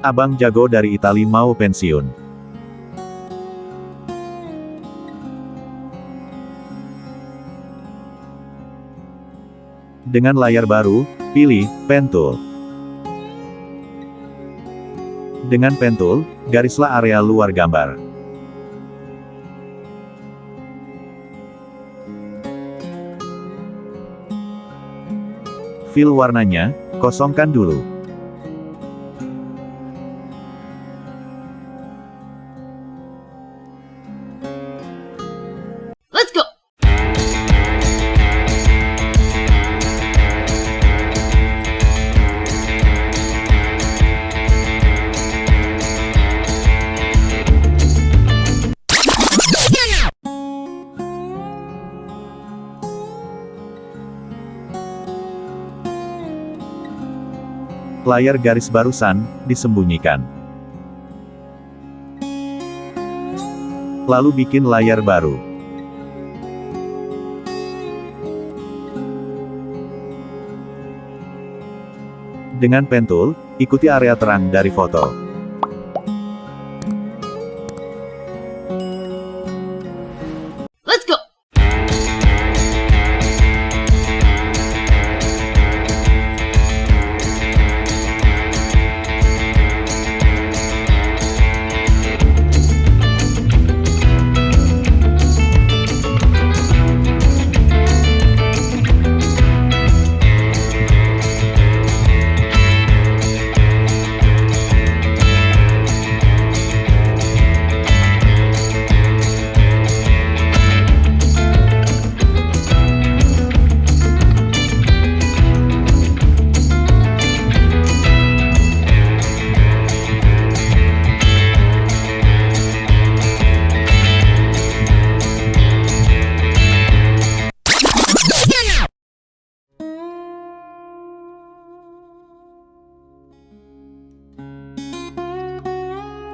Abang jago dari Itali mau pensiun. Dengan layar baru, pilih Pen Tool. Dengan Pen Tool, garislah area luar gambar. Fill warnanya, kosongkan dulu. Let's go! Layar garis barusan, disembunyikan. Lalu bikin layar baru. Dengan Pen Tool, ikuti area terang dari foto. Let's go!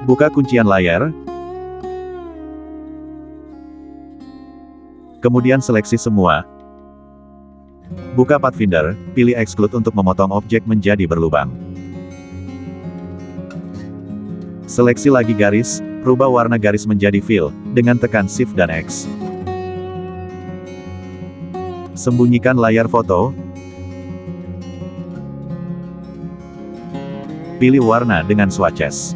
Buka kuncian layar. Kemudian seleksi semua. Buka Pathfinder, pilih Exclude untuk memotong objek menjadi berlubang. Seleksi lagi garis, rubah warna garis menjadi fill, dengan tekan Shift dan X. Sembunyikan layar foto. Pilih warna dengan swatches.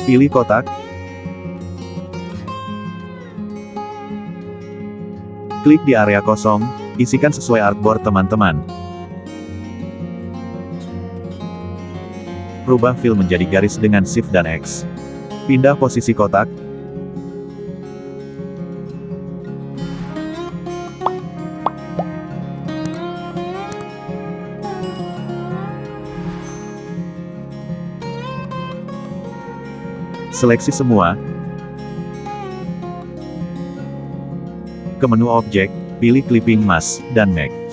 Pilih kotak. Klik di area kosong, isikan sesuai artboard teman-teman. Rubah fill menjadi garis dengan Shift dan X. Pindah posisi kotak. Seleksi semua. Ke menu objek, pilih Clipping Mask, dan Make.